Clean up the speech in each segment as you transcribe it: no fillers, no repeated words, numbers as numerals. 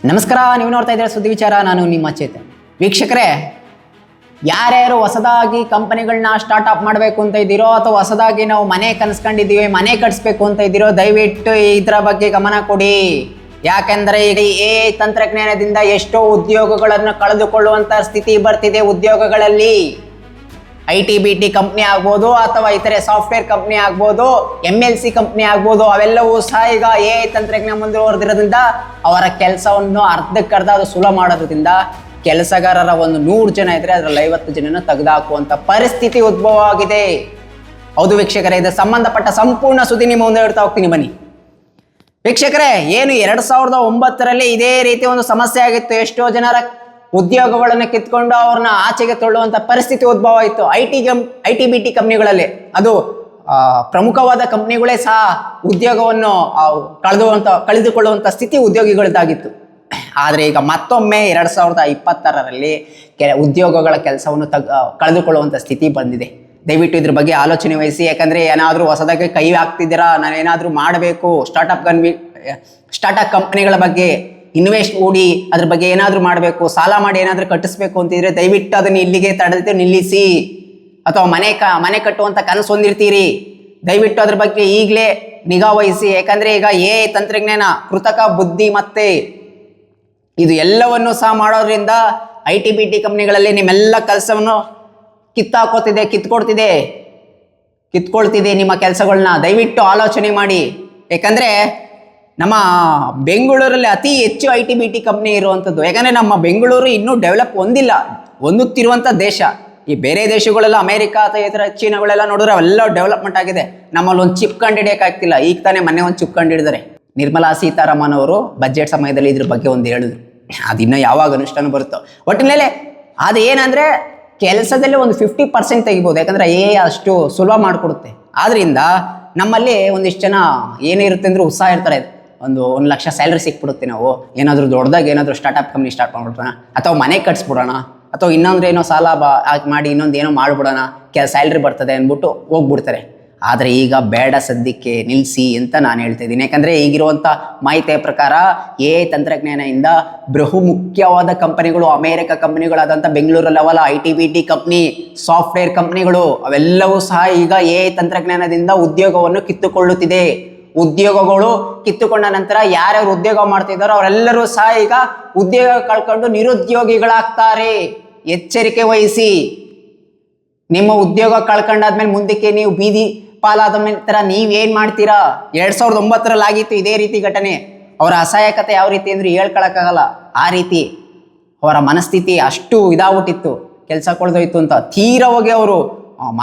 ನಮಸ್ಕಾರ, ನೀವು ನೋಡ್ತಾ ಇದ್ದೀರಾ ಸುದ್ದಿ ವಿಚಾರ. ನಾನು ನಿಮ್ಮ ಚೇತನ್. ವೀಕ್ಷಕರೇ, ಯಾರ್ಯಾರು ಹೊಸದಾಗಿ ಕಂಪನಿಗಳನ್ನ ಸ್ಟಾರ್ಟ್ಅಪ್ ಮಾಡಬೇಕು ಅಂತ ಇದ್ದೀರೋ ಅಥವಾ ಹೊಸದಾಗಿ ನಾವು ಮನೆ ಕನ್ಸ್ಕೊಂಡಿದ್ದೀವಿ, ಮನೆ ಕಟ್ಸ್ಬೇಕು ಅಂತ ಇದ್ದೀರೋ, ದಯವಿಟ್ಟು ಇದರ ಬಗ್ಗೆ ಗಮನ ಕೊಡಿ. ಯಾಕೆಂದರೆ ಈಗ ತಂತ್ರಜ್ಞಾನದಿಂದ ಎಷ್ಟೋ ಉದ್ಯೋಗಗಳನ್ನು ಕಳೆದುಕೊಳ್ಳುವಂಥ ಸ್ಥಿತಿ ಬರ್ತಿದೆ. ಉದ್ಯೋಗಗಳಲ್ಲಿ IT-BT ಕಂಪ್ನಿ ಆಗ್ಬೋದು ಅಥವಾ ಇತರೆ ಸಾಫ್ಟ್ವೇರ್ ಕಂಪ್ನಿ ಆಗ್ಬೋದು, MLC ಕಂಪ್ನಿ ಆಗ್ಬೋದು, ಅವೆಲ್ಲವೂ ಸಹ ಈಗ ತಂತ್ರಜ್ಞಾನ ಮುಂದುವರೆದಿರೋದ್ರಿಂದ ಅವರ ಕೆಲಸವನ್ನು ಅರ್ಧಕ್ಕರ್ಧ ಅದು ಸುಲಭ ಮಾಡೋದ್ರಿಂದ ಕೆಲಸಗಾರರ ಒಂದು 100 ಜನ ಇದ್ರೆ ಅದರಲ್ಲಿ 50 ಜನನ ತೆಗೆದುಹಾಕುವಂಥ ಪರಿಸ್ಥಿತಿ ಉದ್ಭವ ಆಗಿದೆ. ಹೌದು ವೀಕ್ಷಕರೇ, ಇದು ಸಂಬಂಧಪಟ್ಟ ಸಂಪೂರ್ಣ ಸುದ್ದಿ ನಿಮ್ಮ ಮುಂದೆ ಇಡ್ತಾ ಹೋಗ್ತೀನಿ ಬನ್ನಿ. ವೀಕ್ಷಕರೇ, ಏನು 2009ರಲ್ಲಿ ಇದೇ ರೀತಿ ಒಂದು ಸಮಸ್ಯೆ ಆಗಿತ್ತು. ಎಷ್ಟೋ ಜನರ ಉದ್ಯೋಗಗಳನ್ನು ಕಿತ್ಕೊಂಡು ಅವ್ರನ್ನ ಆಚೆಗೆ ತಳ್ಳುವಂಥ ಪರಿಸ್ಥಿತಿ ಉದ್ಭವ ಆಯಿತು. IT-BT ಕಂಪ್ನಿಗಳಲ್ಲಿ ಅದು ಪ್ರಮುಖವಾದ ಕಂಪ್ನಿಗಳೇ ಸಹ ಉದ್ಯೋಗವನ್ನು ಕಳೆದುಕೊಳ್ಳುವಂಥ ಸ್ಥಿತಿ ಉದ್ಯೋಗಿಗಳದ್ದಾಗಿತ್ತು. ಆದರೆ ಈಗ ಮತ್ತೊಮ್ಮೆ 2020ರಲ್ಲಿ ಉದ್ಯೋಗಗಳ ಕೆಲಸವನ್ನು ಕಳೆದುಕೊಳ್ಳುವಂಥ ಸ್ಥಿತಿ ಬಂದಿದೆ. ದಯವಿಟ್ಟು ಇದ್ರ ಬಗ್ಗೆ ಆಲೋಚನೆ ವಹಿಸಿ. ಯಾಕಂದರೆ ಏನಾದರೂ ಹೊಸದಾಗಿ ಕೈ ಹಾಕ್ತಿದ್ದೀರಾ, ನಾನೇನಾದರೂ ಮಾಡಬೇಕು, ಸ್ಟಾರ್ಟಪ್ ಕಂಪ್ನಿಗಳ ಬಗ್ಗೆ ಇನ್ವೆಸ್ಟ್ ಹೂಡಿ ಅದ್ರ ಬಗ್ಗೆ ಏನಾದರೂ ಮಾಡಬೇಕು, ಸಾಲ ಮಾಡಿ ಏನಾದರೂ ಕಟ್ಟಿಸ್ಬೇಕು ಅಂತಿದ್ರೆ ದಯವಿಟ್ಟು ಅದನ್ನು ಇಲ್ಲಿಗೆ ತಡೆದು ನಿಲ್ಲಿಸಿ. ಅಥವಾ ಮನೆ ಕಟ್ಟುವಂಥ ಕನಸು ಹೊಂದಿರ್ತೀರಿ, ದಯವಿಟ್ಟು ಅದ್ರ ಬಗ್ಗೆ ಈಗಲೇ ನಿಗಾ ವಹಿಸಿ. ಯಾಕಂದರೆ ಈಗ ತಂತ್ರಜ್ಞಾನ, ಕೃತಕ ಬುದ್ಧಿ ಮತ್ತೆ ಇದು ಎಲ್ಲವನ್ನು ಸಹ ಮಾಡೋದ್ರಿಂದ IT-BT ಕಂಪ್ನಿಗಳಲ್ಲಿ ನಿಮ್ಮೆಲ್ಲ ಕೆಲಸವನ್ನು ಕಿತ್ಕೊಳ್ತಿದೆ ನಿಮ್ಮ ಕೆಲಸಗಳನ್ನ. ದಯವಿಟ್ಟು ಆಲೋಚನೆ ಮಾಡಿ. ಯಾಕಂದರೆ ನಮ್ಮ ಬೆಂಗಳೂರಲ್ಲಿ ಅತಿ ಹೆಚ್ಚು IT-BT ಕಂಪ್ನಿ ಇರುವಂಥದ್ದು. ಯಾಕಂದರೆ ನಮ್ಮ ಬೆಂಗಳೂರು ಇನ್ನೂ ಡೆವಲಪ್ ಹೊಂದುತ್ತಿರುವಂಥ ದೇಶ. ಈ ಬೇರೆ ದೇಶಗಳೆಲ್ಲ ಅಮೇರಿಕಾ ಅಥವಾ ಇತರ ಚೀನಾಗಳೆಲ್ಲ ನೋಡಿದ್ರೆ ಅವೆಲ್ಲ ಡೆವಲಪ್ಮೆಂಟ್ ಆಗಿದೆ. ನಮ್ಮಲ್ಲಿ ಒಂದು ಚಿಪ್ ಕಂಡು ಹಿಡಿಯೋಕ್ಕಾಗ್ತಿಲ್ಲ. ಈಗ ತಾನೇ ಮೊನ್ನೆ ಒಂದು ಚಿಪ್ ಕಂಡು ಹಿಡಿದಾರೆ. ನಿರ್ಮಲಾ ಸೀತಾರಾಮನ್ ಅವರು ಬಜೆಟ್ ಸಮಯದಲ್ಲಿ ಇದ್ರ ಬಗ್ಗೆ ಒಂದು ಹೇಳಿದ್ರು. ಅದಿನ್ನೂ ಯಾವಾಗ ಅನುಷ್ಠಾನ ಬರುತ್ತೋ. ಒಟ್ಟಿನಲ್ಲಿ ಅದು ಏನಂದರೆ ಕೆಲಸದಲ್ಲಿ ಒಂದು 50% ತೆಗಿಬೋದು. ಯಾಕಂದರೆ ಅಷ್ಟು ಸುಲಭ ಮಾಡಿಕೊಡುತ್ತೆ. ಆದ್ದರಿಂದ ನಮ್ಮಲ್ಲಿ ಒಂದಿಷ್ಟು ಜನ ಏನಿರುತ್ತೆ ಅಂದರೆ ಉತ್ಸಾಹ ಇರ್ತಾರೆ. ಒಂದು 1 ಲಕ್ಷ ಸ್ಯಾಲ್ರಿ ಸಿಕ್ಬಿಡುತ್ತೆ, ನಾವು ಏನಾದರೂ ದೊಡ್ಡದಾಗಿ ಏನಾದರೂ ಸ್ಟಾರ್ಟಪ್ ಕಂಪ್ನಿ ಸ್ಟಾರ್ಟ್ ಮಾಡ್ಬಿಡೋಣ, ಅಥವಾ ಮನೆ ಕಟ್ಸ್ಬಿಡೋಣ, ಅಥವಾ ಇನ್ನೊಂದೇನೋ ಸಾಲ ಮಾಡಿ ಇನ್ನೊಂದೇನೋ ಮಾಡಿಬಿಡೋಣ, ಸ್ಯಾಲ್ರಿ ಬರ್ತದೆ ಅಂದ್ಬಿಟ್ಟು ಹೋಗ್ಬಿಡ್ತಾರೆ. ಆದರೆ ಈಗ ಬೇಡ, ಸದ್ಯಕ್ಕೆ ನಿಲ್ಲಿಸಿ ಅಂತ ನಾನು ಹೇಳ್ತಾ ಇದ್ದೀನಿ. ಯಾಕಂದರೆ ಈಗಿರುವಂಥ ಮಾಹಿತಿಯ ಪ್ರಕಾರ ತಂತ್ರಜ್ಞಾನದಿಂದ ಬಹುಮುಖ್ಯವಾದ ಕಂಪನಿಗಳು, ಅಮೇರಿಕ ಕಂಪನಿಗಳಾದಂಥ ಬೆಂಗಳೂರಲ್ಲಿ ಅವಲ್ಲ IT-BT ಕಂಪ್ನಿ, ಸಾಫ್ಟ್ವೇರ್ ಕಂಪ್ನಿಗಳು ಅವೆಲ್ಲವೂ ಸಹ ಈಗ ತಂತ್ರಜ್ಞಾನದಿಂದ ಉದ್ಯೋಗವನ್ನು ಕಿತ್ತುಕೊಳ್ಳುತ್ತಿದೆ. ಉದ್ಯೋಗಗಳು ಕಿತ್ತುಕೊಂಡ ನಂತರ ಯಾರ್ಯಾರು ಉದ್ಯೋಗ ಮಾಡ್ತಿದ್ದಾರೋ ಅವರೆಲ್ಲರೂ ಸಹ ಈಗ ಉದ್ಯೋಗ ಕಳ್ಕೊಂಡು ನಿರುದ್ಯೋಗಿಗಳಾಗ್ತಾರೆ. ಎಚ್ಚರಿಕೆ ವಹಿಸಿ. ನಿಮ್ಮ ಉದ್ಯೋಗ ಕಳ್ಕೊಂಡಾದ್ಮೇಲೆ ಮುಂದಕ್ಕೆ ನೀವು ಬೀದಿ ಪಾಲಾದ ನಂತರ ನೀವೇನು ಮಾಡ್ತೀರಾ? 2009ರಲ್ಲಿ ಆಗಿತ್ತು ಇದೇ ರೀತಿ ಘಟನೆ. ಅವರ ಅಸಹಾಯಕತೆ ಯಾವ ರೀತಿ ಅಂದರೆ ಹೇಳ್ಕೊಳಕ್ಕಾಗಲ್ಲ. ಆ ರೀತಿ ಅವರ ಮನಸ್ಥಿತಿ ಅಷ್ಟು ಇದಾಗ್ಬಿಟ್ಟಿತ್ತು, ಕೆಲಸ ಕಳೆದೋಯ್ತು ಅಂತ ತೀರವಾಗಿ ಅವರು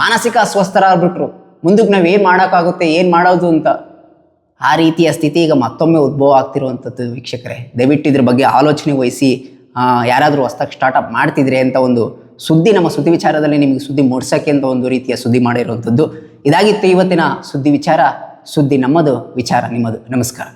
ಮಾನಸಿಕ ಅಸ್ವಸ್ಥರಾಗ್ಬಿಟ್ರು. ಮುಂದಕ್ಕೆ ನಾವು ಏನು ಮಾಡೋಕ್ಕಾಗುತ್ತೆ, ಏನು ಮಾಡೋದು ಅಂತ. ಆ ರೀತಿಯ ಸ್ಥಿತಿ ಈಗ ಮತ್ತೊಮ್ಮೆ ಉದ್ಭವ ಆಗ್ತಿರುವಂಥದ್ದು. ವೀಕ್ಷಕರೇ, ದಯವಿಟ್ಟು ಇದ್ರ ಬಗ್ಗೆ ಆಲೋಚನೆ ವಹಿಸಿ. ಯಾರಾದರೂ ಹೊಸದಾಗಿ ಸ್ಟಾರ್ಟಪ್ ಮಾಡ್ತಿದ್ರೆ ಅಂತ ಒಂದು ಸುದ್ದಿ ನಮ್ಮ ಸುದ್ದಿ ವಿಚಾರದಲ್ಲಿ ನಿಮಗೆ ಸುದ್ದಿ ಮೂಡಿಸೋಕ್ಕೆ ಅಂತ ಒಂದು ರೀತಿಯ ಸುದ್ದಿ ಮಾಡಿರುವಂಥದ್ದು. ಇದಾಗಿತ್ತು ಇವತ್ತಿನ ಸುದ್ದಿ ವಿಚಾರ. ಸುದ್ದಿ ನಮ್ಮದು, ವಿಚಾರ ನಿಮ್ಮದು. ನಮಸ್ಕಾರ.